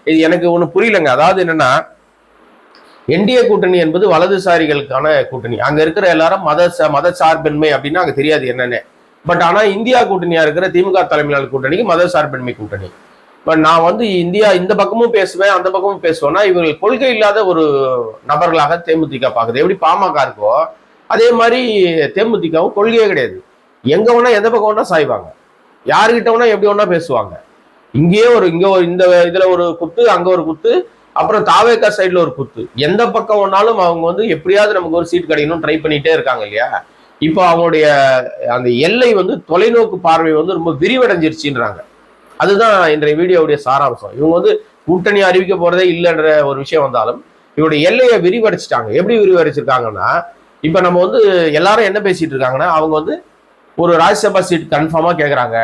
இது எனக்கு ஒண்ணு புரியலங்க. அதாவது என்னன்னா, என்டிஏ கூட்டணி என்பது வலதுசாரிகளுக்கான கூட்டணி. அங்க இருக்கிற எல்லாரும் மத சார்பின்மை அப்படின்னா அங்க தெரியாது என்னன்னு. பட் ஆனா இந்தியா கூட்டணியா இருக்கிற திமுக தலைமையிலான கூட்டணிக்கு மத சார்பின்மை கூட்டணி. பட் நான் வந்து இந்தியா இந்த பக்கமும் பேசுவேன், அந்த பக்கமும் பேசுவேன்னா இவர்கள் கொள்கை இல்லாத ஒரு நபர்களாக தேமுதிக பாக்குது. எப்படி பாமக இருக்கோ அதே மாதிரி தேமுதிகவும் கொள்கையே கிடையாது. எங்க வேணா எந்த பக்கம் வேணா சாய்வாங்க, யாருகிட்ட வேணா எப்படி வேணா பேசுவாங்க. இங்கேயே இங்க ஒரு இந்த இதுல ஒரு குத்து, அங்க ஒரு குத்து, அப்புறம் தாவேக்கா சைட்ல ஒரு குத்து. எந்த பக்கம் வேணாலும் அவங்க வந்து எப்படியாவது நமக்கு ஒரு சீட் கிடைக்கணும் ட்ரை பண்ணிட்டே இருக்காங்க இல்லையா. இப்போ அவங்களுடைய அந்த எல்லை வந்து தொலைநோக்கு பார்வை வந்து ரொம்ப விரிவடைஞ்சிருச்சுன்றாங்க. அதுதான் இன்றைய வீடியோவுடைய சாராம்சம். இவங்க வந்து கூட்டணி அறிவிக்க போறதே இல்லைன்ற ஒரு விஷயம் வந்தாலும் இவருடைய எல்லையை விரிவடைச்சிட்டாங்க. எப்படி விரிவடைச்சிருக்காங்கன்னா, இப்ப நம்ம வந்து எல்லாரும் என்ன பேசிட்டு இருக்காங்கன்னா, அவங்க வந்து ஒரு ராஜ்யசபா சீட் கன்ஃபார்மா கேட்கறாங்க,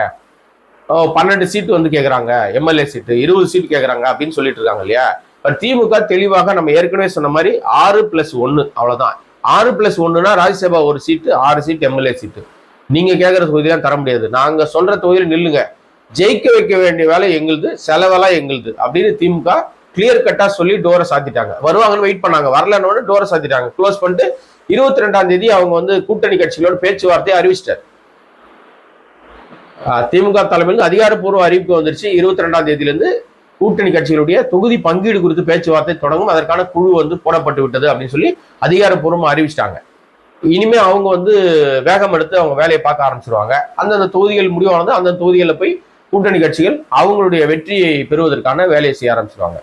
12 சீட்டு வந்து கேட்கறாங்க, எம்எல்ஏ சீட்டு 20 சீட் கேட்கறாங்க அப்படின்னு சொல்லிட்டு இருக்காங்க இல்லையா. பட் திமுக தெளிவாக நம்ம ஏற்கனவே சொன்ன மாதிரி 6+1 அவ்வளவுதான். 6+1னா ராஜ்யசபா ஒரு சீட்டு, 6 சீட் எம்எல்ஏ சீட்டு. நீங்க கேட்கற தொகுதியெல்லாம் தர முடியாது, நாங்க சொல்ற தொகுதியில் நில்லுங்க, ஜெயிக்க வைக்க வேண்டிய வேலை எங்களுது, செலவெல்லாம் எங்களுது அப்படின்னு திமுக கிளியர் கட்டா சொல்லி டோரை சாத்திட்டாங்க. வருவாங்கன்னு வெயிட் பண்ணாங்க, வரலன்னு டோரை சாத்திட்டாங்க, க்ளோஸ் பண்ணிட்டு 22ஆம் தேதி அவங்க வந்து கூட்டணி கட்சிகளோட பேச்சுவார்த்தையை அறிவிச்சிட்டார். திமுக தலைமையில் அதிகாரப்பூர்வ அறிவிப்பு வந்துருச்சு. 22ஆம் தேதியிலிருந்து கூட்டணி கட்சிகளுடைய தொகுதி பங்கீடு குறித்து பேச்சுவார்த்தை தொடங்கும், அதற்கான குழு வந்து போடப்பட்டு விட்டது அப்படின்னு சொல்லி அதிகாரப்பூர்வமா அறிவிச்சிட்டாங்க. இனிமே அவங்க வந்து வேகம் எடுத்து அவங்க வேலையை பார்க்க ஆரம்பிச்சிருவாங்க. அந்தந்த தொகுதிகள் முடிவானது அந்த தொகுதிகளில் போய் கூட்டணி கட்சிகள் அவங்களுடைய வெற்றியை பெறுவதற்கான வேலையை செய்ய ஆரம்பிச்சிருவாங்க.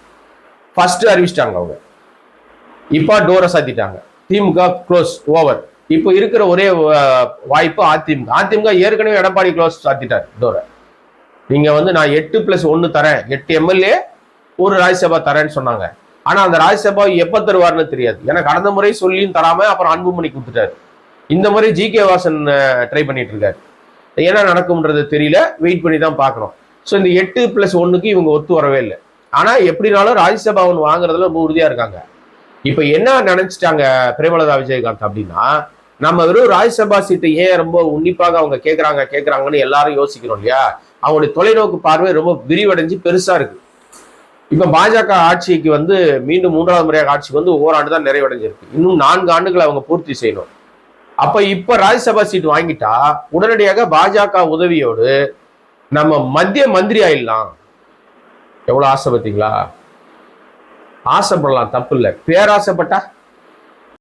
ஃபர்ஸ்ட் அறிவிச்சிட்டாங்க அவங்க, இப்ப டோரை சாத்திட்டாங்க. திமுக க்ளோஸ், ஓவர். இப்போ இருக்கிற ஒரே வாய்ப்பு அதிமுக. அதிமுக ஏற்கனவே எடப்பாடி க்ளோஸ் சாத்திட்டார் டோரை. நீங்க வந்து நான் 8+1 தரேன், 8 எம்எல்ஏ ஒரு ராஜ்யசபா தரேன்னு சொன்னாங்க. ஆனா அந்த ராஜ்யசபா எப்ப தருவார்னு தெரியாது. ஏன்னா கடந்த முறை சொல்லியும் தராம அப்புறம் அன்புமணி கொடுத்துட்டாரு. இந்த முறை ஜி.கே. வாசன் ட்ரை பண்ணிட்டு இருக்காரு. என்ன நடக்கும்ன்றது தெரியல, வெயிட் பண்ணி தான் பார்க்கணும். ஸோ இந்த 8+1க்கு இவங்க ஒத்து வரவே இல்லை. ஆனா எப்படினாலும் ராஜ்யசபா ஒன்று வாங்குறதுல ரொம்ப உறுதியா இருக்காங்க. இப்ப என்ன நினைச்சிட்டாங்க பிரேமலதா விஜயகாந்த் அப்படின்னா, நம்ம வெறும் ராஜ்யசபா சீட்டை ஏன் ரொம்ப உன்னிப்பாக அவங்க கேட்கறாங்கன்னு எல்லாரும் யோசிக்கிறோம் இல்லையா. அவங்களுடைய தொலைநோக்கு பார்வை ரொம்ப விரிவடைஞ்சு பெருசா இருக்கு. இப்ப பாஜக ஆட்சிக்கு வந்து மீண்டும் 3வது முறையாக ஆட்சிக்கு வந்து ஓராண்டு தான் நிறைவடைஞ்சிருக்கு. இன்னும் 4 ஆண்டுகள் அவங்க பூர்த்தி செய்யணும். அப்ப இப்ப ராஜ்யசபா சீட் வாங்கிட்டா உடனடியாக பாஜக உதவியோடு நம்ம மத்திய மந்திரி ஆயிடலாம். எவ்வளவு ஆசை பார்த்தீங்களா. ஆசைப்படலாம், தப்பு இல்லை. பேராசைப்பட்டா